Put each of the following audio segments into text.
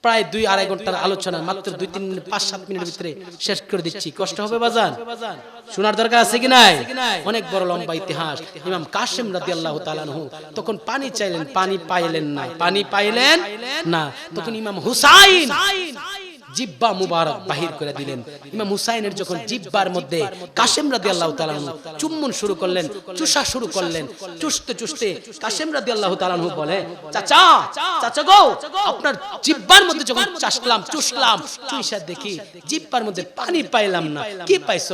প্রায় 2-2.5 ঘন্টার আলোচনা মাত্র 2-3 মিনিট 5-7 মিনিটের ভিতরে শেষ করে দিচ্ছি। কষ্ট হবে বাজান? শোনার দরকার আছে কি নাই? অনেক বড় লম্বা ইতিহাস। ইমাম কাসেম রাদিয়াল্লাহু তাআলা আনহু তখন পানি চাইলেন, পানি পাইলেন না। তখন ইমাম হুসাইন জিব্বা মুবারক বাহির করে দিলেন। ইমাম হুসাইনের যখন জিব্বার মধ্যে কাসেম রাদিয়াল্লাহু তাআলা আনহু চুম্বন শুরু করলেন, চুষা শুরু করলেন, চুষতে কাসেম রাদিয়াল্লাহু তাআলা আনহু বলে, চাচা গো, আপনার জিব্বার মধ্যে যখন চুষলাম, চুষা দেখি জিব্বার মধ্যে পানি পাইলাম না। কি পাইছো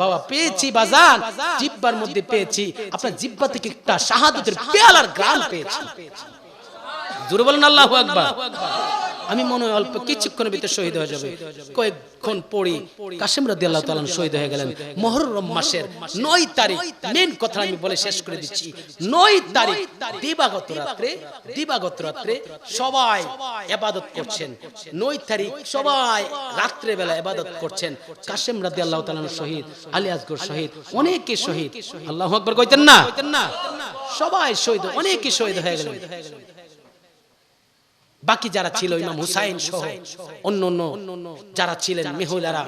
বাবা? পেয়েছি বাজান, জিব্বার মধ্যে পেয়েছি, আপনার জিব্বা থেকে একটা শাহাদাতের পেয়ালার গ্রাম পেয়েছি। জোরে বলেন আল্লাহু আকবার। আমি মনে হয় অল্প কিছুক্ষণের ভিতরে শহীদ হয়ে যাবে। কয়েকক্ষণ পরে কাসেম রাদিয়াল্লাহু তাআলা শহীদ হয়ে গেলেন মুহররম মাসের 9 তারিখ। মেন কথা আমি বলে শেষ করে দিচ্ছি। 9 তারিখ দিবাগত রাত্রে সবাই ইবাদত করছেন। 9 তারিখ সবাই রাত্রে বেলা ইবাদত করছেন। কাসেম রাদিয়াল্লাহু তাআলা শহীদ, আলী আসগর শহীদ, অনেকে শহীদ। আল্লাহু আকবার কইতেন না? সবাই শহীদ, অনেকে শহীদ হয়ে গেলেন। বাকি যারা ছিল ইমাম হুসাইন সহ অন্য যারা ছিলেন, মহিলারা,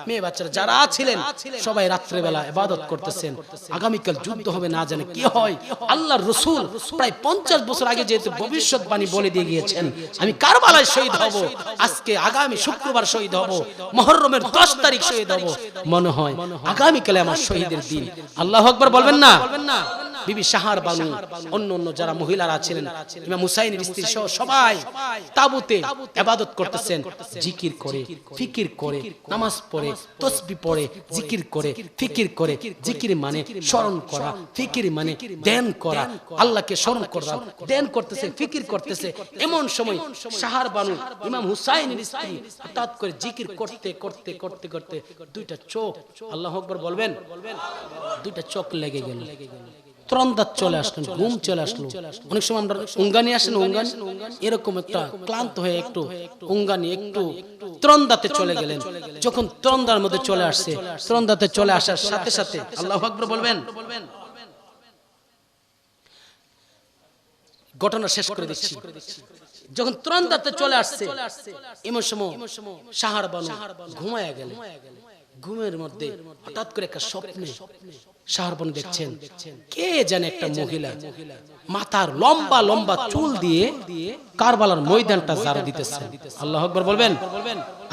মেয়ে বাচ্চারা যারা ছিলেন, সবাই রাত্রেবেলা ইবাদত করতেছেন। আগামীকাল যুদ্ধ হবে, না জানে কি হয়। আল্লাহর রাসূল প্রায় 50 বছর আগে যেহেতু ভবিষ্যৎবাণী বলে দিয়ে গিয়েছেন, আমি কারবালায় শহীদ হব, আজকে আগামী শুক্রবার শহীদ হব, মুহররমের 10 তারিখ শহীদ হব, মনে হয় আগামীকালে আমার শহীদের দিন। আল্লাহু আকবার বলবেন না? বিবি শাহার বানু, অন্য যারা মহিলারা ছিলেন, ইমাম হুসাইনের স্ত্রী সহ সবাই তাবুতে ইবাদত করতেছেন। জিকির করে, ফিকির করে, নামাজ পড়ে, তাসবিহ পড়ে, জিকির করে, ফিকির করে। জিকির মানে স্মরণ করা, ফিকির মানে ধ্যান করা, আল্লাহকে স্মরণ করা, ধ্যান করতেছে, ফিকির করতেছে। এমন সময় শাহার বানু ইমাম হুসাইনের স্ত্রী হঠাৎ করে জিকির করতে দুইটা চোখ, আল্লাহু আকবার বলবেন, দুইটা চোখ লেগে গেল। ত্রন্দাত চলে আসলেন, ঘুম চলে আসলো। অনেক সময় আমরা উঙ্গানি আসেন, এরকম একটা ক্লান্ত হয়ে একটু উঙ্গানি, একটু ত্রন্দাতে চলে গেলেন। যখন ত্রন্দার মধ্যে চলে আসছে, ত্রন্দাতে চলে আসার সাথে সাথে আল্লাহু আকবার বলবেন। ঘটনা শেষ করে দিচ্ছি। যখন ত্রন্দাতে চলে আসছে, এমন সময় শাহার বানু ঘুমায়া গেলেন। ঘুমের মধ্যে হঠাৎ করে একটা স্বপ্নে শাহার বানু দেখছেন, কে জানে একটা মহিলা মাথার লম্বা চুল দিয়ে কারবালার ময়দানটা ঝাড়ু দিতেছেন। আল্লাহু আকবার বলবেন,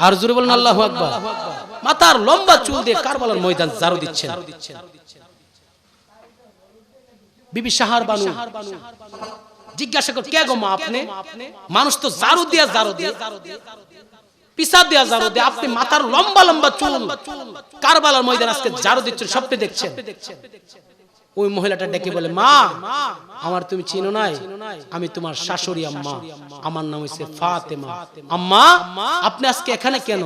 আর জোরে বলেন আল্লাহু আকবার। মাথার লম্বা চুল দিয়ে কারবালার ময়দান ঝাড়ু দিচ্ছেন। বিবি শাহার বানু জিজ্ঞাসা করে, কে গো মা আপনি? মানুষ তো ঝাড়ু দিয়ে পিসাব দিয়া ঝাড়ু দিয়ে, আপনি মাথার লম্বা চুল কারবালার ময়দান আজকে ঝাড়ু দিচ্ছেন, স্বপ্নে দেখছেন। ওই মহিলাটা ডেকে বলে, মা আমার তুমি চিনো নাই, আমি তোমার শাশুড়ি আম্মা, আমার নাম হইছে ফাতেমা। আম্মা আপনি আজকে এখানে কেন?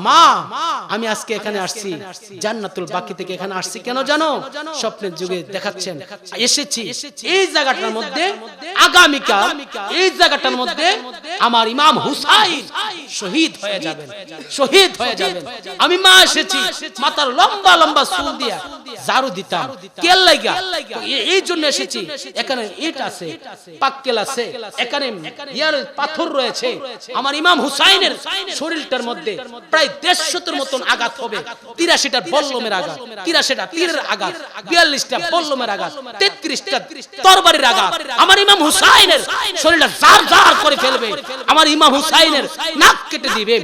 মা আমি আজকে এখানে আসছি জান্নাতুল বাকি থেকে। এখানে আসছি কেন জানো? স্বপ্নের যুগে দেখাচ্ছেন, এসেছি এই জায়গাটার মধ্যে, আগামীকাল এই জায়গাটার মধ্যে আমার ইমাম হুসাইন শহীদ হয়ে যাবেন। আমি মা এসেছি মাথার লম্বা চুল দিয়া ঝাড়ু দিতাম, কেল লাগা এই জন্য এসেছি। এখানে ইট আছে, পাক্কেল আছে, এখানে ইয়ার পাথর রয়েছে। আমার ইমাম হুসাইনের শরীরটার মধ্যে প্রায় 150টার মতন আঘাত হবে। 83টা বল্লমের আঘাত, 83টা তীরের আঘাত, 42টা বল্লমের আঘাত, 33টা তরবারির আঘাত। আমার ইমাম হুসাইনের শরীরটা জার করে ফেলবে। আমার ইমাম হুসাইনের নাক কেটে দিবে,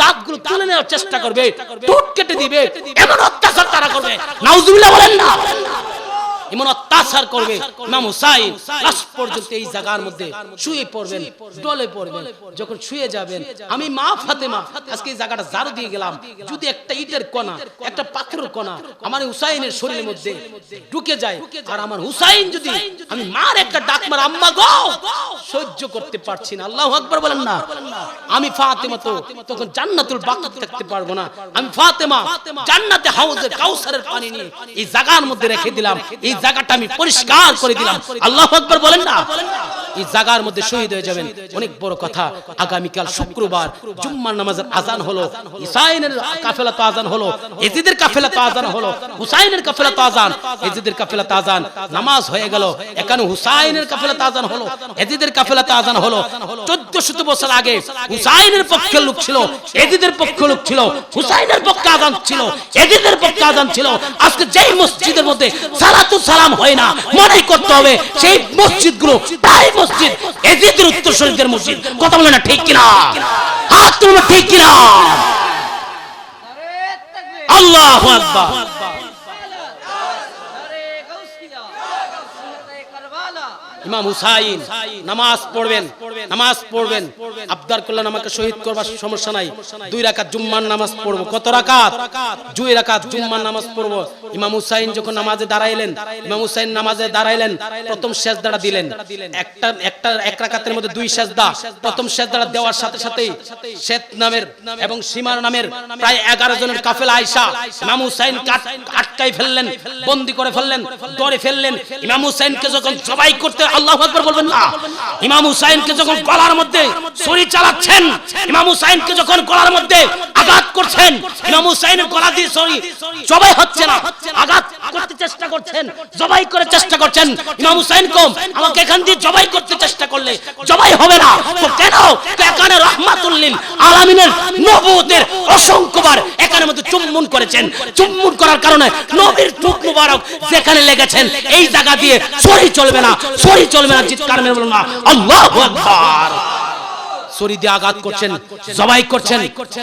দাঁতগুলো তুলে নেওয়ার চেষ্টা করবে, ঠোঁট কেটে দিবে। এমন অত্যাচার তারা করবে, নাউজুবিল্লাহ বলেন না? এমন অত্যাচার করবে। ইমাম হুসাইন লাস্ট পর্যন্ত এই জায়গার মধ্যে শুয়ে পড়বেন, ডলে পড়বেন। যখন শুয়ে যাবেন, আমি মা ফাতেমা আজকে এই জায়গাটা ঝাড়ু দিয়ে গেলাম, যদি একটা ইটের কণা, একটা পাথরের কণা আমার হুসাইনের শরীরের মধ্যে ঢুকে যায়, আর আমার হুসাইন যদি, আমি মার একটা ডাক মার, আম্মা গো, সহ্য করতে পারছি না। আল্লাহু আকবার বলেন না? আমি ফাতেমা তো তখন জান্নাতুল বাকি থাকতে পারবো না। আমি ফাতেমা জান্নাতে হাউজে কাউসারের পানি নিয়ে এই জায়গার মধ্যে রেখে দিলাম, এই জায়গাটা আমি পরিষ্কার করে দিলাম। আল্লাহু আকবার বলেন না? এই জায়গার মধ্যে শহীদ হয়ে যাবেন। অনেক বড় কথা। আগামীকাল শুক্রবার জুম্মার নামাজের আজান হলো, হুসাইনের কাফেলা তো আজান হলো, এজিদের কাফেলা তো আজান হলো, হুসাইনের কাফেলা তো আজান, এজিদের কাফেলা তো আজান, নামাজ হয়ে গেল। এখানে হুসাইনের কাফেলা তো আজান হলো, এজিদের কাফেলা তো আজান হলো। 1400 বছর আগে হুসাইনের পক্ষের লোক ছিল, এজিদের পক্ষের লোক ছিল, হুসাইনের পক্ষে আজান ছিল, এজিদের পক্ষে আজান ছিল। আজকে যেই মসজিদের মধ্যে সালাতু সালাম হয় না, মনে করতে হবে সেই মসজিদগুলো প্রায় মসজিদ এজিদের উত্তরসূরিদের মসজিদ। কথা বলে না ঠিক কিনা? হাত তুলবে ঠিক কিনা? আল্লাহু আকবার। ইমাম হুসাইন নামাজ পড়বেন, নামাজ পড়বেন, আবদার করলেন আমাকে শহীদ করবার সমস্যা নাই, 2 রাকাত জুম্মার নামাজ পড়বো। কত রাকাত? 2 রাকাত জুম্মার নামাজ পড়বো। ইমাম হুসাইন যখন নামাজে দাঁড়াইলেন, ইমাম হুসাইন নামাজে দাঁড়াইলেন, প্রথম সেজদাটা দিলেন। এক রাকাতের মধ্যে 2 সেজদা। প্রথম সেজদাটা দেওয়ার সাথে সাথেই শেত নামের এবং সীমার নামের প্রায় 11 জনের কাফেলা আয়েশা ইমাম হুসাইন আটকাই ফেললেন, বন্দী করে ফেললেন, ধরে ফেললেন। ইমাম হুসাইনকে যখন জবাই করতে, আল্লাহু আকবার বলবেন না, ইমাম হুসাইনকে যখন গলার মধ্যে ছুরি চালাচ্ছেন, ইমাম হুসাইনকে যখন গলার মধ্যে আঘাত করছেন, ইমাম হুসাইনের গলা দিয়ে ছুরি জবাই হচ্ছে না, আঘাত করতে চেষ্টা করছেন, জবাই করে চেষ্টা করছেন। ইমাম হুসাইন কম, আমাকে এখান দিয়ে জবাই করতে চেষ্টা করলে জবাই হবে না। তো কেন? এখানে রাহমাতুল লিল আলামিনের নবুয়তের অসংখ্যবার এখানের মধ্যে চুম্বন করেছেন। চুম্বন করার কারণে নবীর ঠোঁট মুবারক যেখানে লেগেছেন এই জায়গা দিয়ে ছুরি চলবে না, ছুরি চলবে না। চিৎকার মেরে বলুন না আল্লাহু আকবার। ছুরি দিয়ে আঘাত করছেন, জবাই করছেন,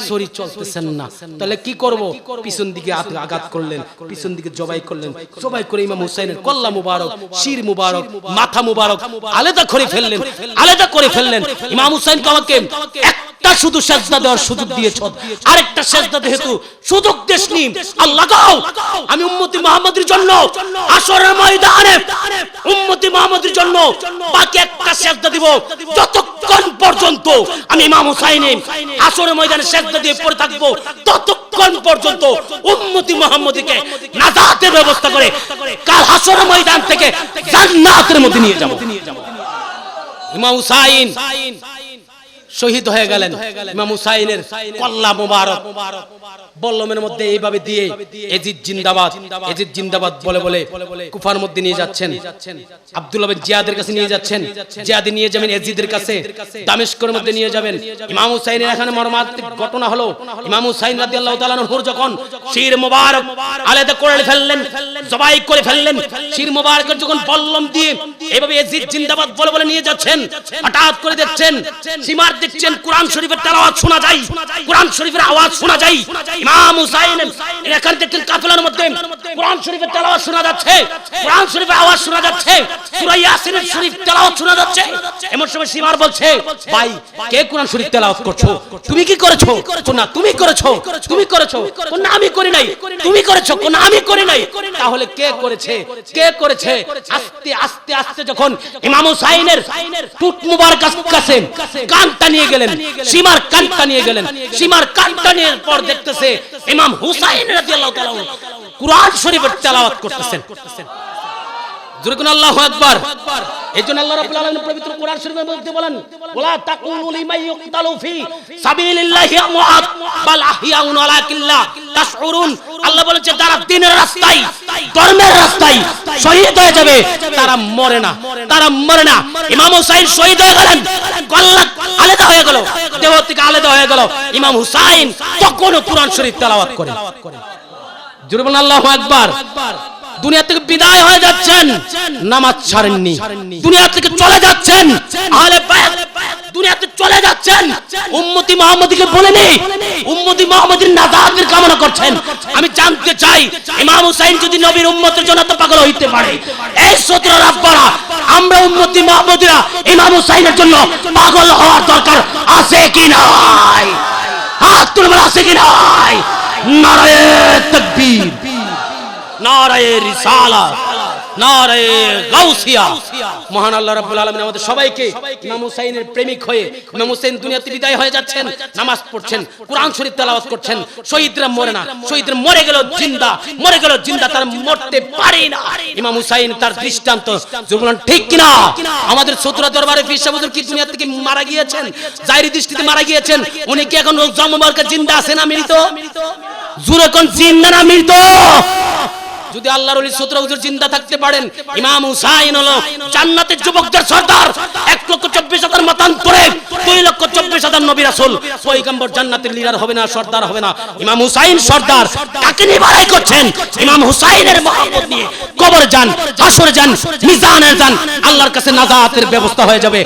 ছুরি চলতেছেন না। তাহলে কি করব? পিছন দিকে আঘাত করলেন, পিছন দিকে জবাই করলেন, জবাই করে ইমাম হুসাইনের কল্লা মুবারক, শির মুবারক, মাথা মুবারক আলাদা করে ফেললেন, আলাদা করে ফেললেন। ইমাম হুসাইন আমাকে একটা শুধু সেজদা দেওয়ার সুযোগ দিয়েছ, আরেকটা সেজদা যেহেতু সুযোগ দেশনি, আল্লাহ গাও আমি উম্মতি মুহাম্মদের জন্য হাশরের ময়দানে উম্মতি মুহাম্মদের জন্য বাকি একটা সেজদা দিব, যতক্ষণ পর্যন্ত আমি ইমাম হুসাইনের হাশরের ময়দানে সেজদা দিয়ে পড়ে থাকবো, ততক্ষণ পর্যন্ত উম্মতি মুহাম্মদকে নাজাতের ব্যবস্থা করে কাল হাশরের ময়দান থেকে জান্নাতের মধ্যে নিয়ে যাব। ইমাম হুসাইন শহীদ হয়ে গেলেন। ইমাম হুসাইনের কল্লা মুবারক বল্লমের মধ্যে এইভাবে দিয়ে এজিদ জিন্দাবাদ, এজিদ জিন্দাবাদ বলে বলে কুফার মধ্যে নিয়ে যাচ্ছেন, আব্দুল্লাহ বিন জিয়াদের কাছে নিয়ে যাচ্ছেন, জিয়াদি নিয়ে যাবেন এজিদের কাছে, দামেস্কের মধ্যে নিয়ে যাবেন। ইমাম হুসাইনের এখানে মর্মান্তিক ঘটনা হলো, ইমাম হুসাইন রাদিয়াল্লাহু তাআলা আনহু যখন শির মুবারক আলাদা করে ফেললেন, জবাই করে ফেললেন, শির মুবারকের যখন বল্লম দিয়ে এইভাবে এজিদ জিন্দাবাদ বলে বলে নিয়ে যাচ্ছেন, হঠাৎ করে দেখছেন সীমার দেখছেন কোরআন শরীফের তেলাওয়াত শোনা যায়, কোরআন শরীফের আওয়াজ শোনা যায়। ইমাম হুসাইন এখান থেকে কাফেলার মধ্যে কোরআন শরীফের তেলাওয়াত শোনা যাচ্ছে, কোরআন শরীফের আওয়াজ শোনা যাচ্ছে, সূরা ইয়াসিনের শরীফ তেলাওয়াত শোনা যাচ্ছে। এমন সময় সীমার বলছে, ভাই কে কোরআন শরীফ তেলাওয়াত করছো? তুমি কি করেছো? না তুমি করেছো, তুমি করেছো। না আমি করি নাই। তুমি করেছো? না আমি করি নাই। তাহলে কে করেছে? কে করেছে? আস্তে আস্তে আস্তে যখন ইমাম হুসাইনের টুট মুবারক কাছে কানটা নিয়ে গেলেন, সীমার কানটা নিয়ে গেলেন, সীমার কানটা নিয়ে পর দেখতেছে ইমাম হুসাইন রাদিয়াল্লাহু তাআলা কুরআন শরীফের তেলাওয়াত করতেছেন। জোরে কোন আল্লাহু আকবার। এজন্য আল্লাহ রাব্বুল আলামিন পবিত্র কোরআন শরীফের মধ্যে বলেন, ওয়ালা তাকুলু লিমান ইউকতালু ফি সাবিলিল্লাহি আমওয়াত বাল আহইয়াউন ওয়ালাকিন লা তাশউরুন। আল্লাহ বলেছে যারা দ্বীনের রাস্তায়, ধর্মের রাস্তায় শহীদ হয়ে যাবে তারা মরে না, তারা মরে না। ইমাম হুসাইন শহীদ হয়ে গেলেন, গলা আলাদা হয়ে গেল, দেহ থেকে আলাদা হয়ে গেল। ইমাম হুসাইন তখনও কোরআন শরীফ তেলাওয়াত করে। জোরে বলেন আল্লাহু আকবার। দুনিয়া থেকে বিদায় হয়ে যাচ্ছেন, নামাজ ছাড়েননি, দুনিয়া থেকে চলে যাচ্ছেন, আহলে বাইত দুনিয়াতে চলে যাচ্ছেন, উম্মতি মুহাম্মদীকে বলেনি, উম্মতি মুহাম্মদীর নাজাতের কামনা করছেন। আমি জানতে চাই ইমাম হুসাইন যদি নবীর উম্মতের জন্য তো পাগল হইতে পারে, এই সূত্র রাব্বারা আমরা উম্মতি মুহাম্মদীরা ইমাম হুসাইনের জন্য পাগল হওয়ার দরকার আছে কি নাই? হাত তুলে আছে কি নাই? নারায়ে তাকবীর, নারায়ে রিসালাত। নারে গাউসিয়া। মহান আল্লাহ রাব্বুল আলামিন আমাদের সবাইকে ইমাম হুসাইনের প্রেমিক হয়ে, ইমাম হুসাইন দুনিয়াতে বিদায় হয়ে যাচ্ছেন, নামাজ পড়ছেন, কোরআন শরীফ তেলাওয়াত করছেন। শহীদরা মরে না, শহীদরা মরে গেল জিন্দা, মরে গেল জিন্দা, তারা মরতে পারে না। ইমাম হুসাইন তার দৃষ্টান্ত। বলুন ঠিক কিনা? আমাদের চতুরা দরবারে পীর সাহেব হুজুর কি দুনিয়া থেকে মারা গিয়েছেন? জাহিরি দৃষ্টিতে মারা গিয়েছেন। উনি কি এখন জন্মবারকে জিন্দা আছেন না মৃত? জুরে কোন জিন্দা না মৃত? যদি আল্লাহর ওলি চতুরা হুজুর জিন্দা থাকতে পারেন, ইমাম হুসাইন হলো জান্নাতের যুবকদের সর্দার। 1,24,000 মতান্তরে 2,24,000 নবী রাসূল পয়গম্বর জান্নাতের লিডার হবে না, সর্দার হবে না। ইমাম হুসাইন সর্দার। কাকে নিয়ে লড়াই করছেন? ইমাম হুসাইনের মহব্বত নিয়ে কবর যান, হাসর যান, মিজানের যান, আল্লাহর কাছে নাজাতের ব্যবস্থা হয়ে যাবে।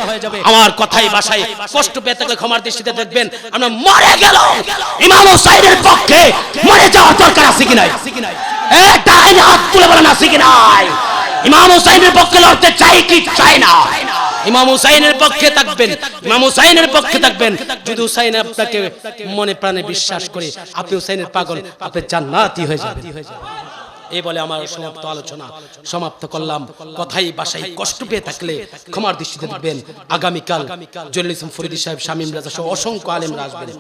আমার কথাই ভাষায় কষ্ট পেয়ে থাকলে ক্ষমার দৃষ্টিতে দেখবেন। আমরা মরে গেল ইমাম হুসাইনের পক্ষে মরে যাওয়ার দরকার আছে কি নাই? হাত তুলে বলেন আছে কি নাই? ইমাম হুসাইনের পক্ষে লড়তে চাই কি চাই না? ইমাম হুসাইনের পক্ষে থাকবেন, ইমাম হুসাইনের পক্ষে থাকবেন। যদি হুসাইন আপনাকে মনে প্রাণে বিশ্বাস করে, আপনি হুসাইনের পাগল, আপনি জান্নাতি হয়ে যাবেন। এই বলে আমার সমাপ্ত আলোচনা সমাপ্ত করলাম। কথাই বাসায় কষ্ট পেয়ে থাকলে ক্ষমার দৃষ্টিতে দেখবেন। আগামীকাল জলিল ইসলাম ফরিদি সাহেব, শামীম রাজা সহ অসংখ্য আলেমরা আসবেন।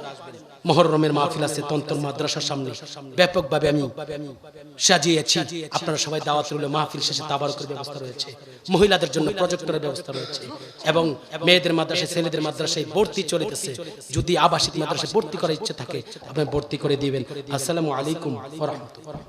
মুহররমের মাহফিল আছে তন্তর মাদ্রাসার সামনে, ব্যাপকভাবে আমি সাজিয়েছি। আপনারা সবাই দাওয়াত রইল। মাহফিল শেষে তাবারকের ব্যবস্থা রয়েছে, মহিলাদের জন্য প্রজেক্টরের ব্যবস্থা রয়েছে, এবং মেয়েদের মাদ্রাসায়, ছেলেদের মাদ্রাসায় ভর্তি চলিতেছে। যদি আবাসিক মাদ্রাসায় ভর্তি করার ইচ্ছে থাকে, আপনি ভর্তি করে দিবেন। আসসালামু আলাইকুম ওয়া রাহমাতুল্লাহ।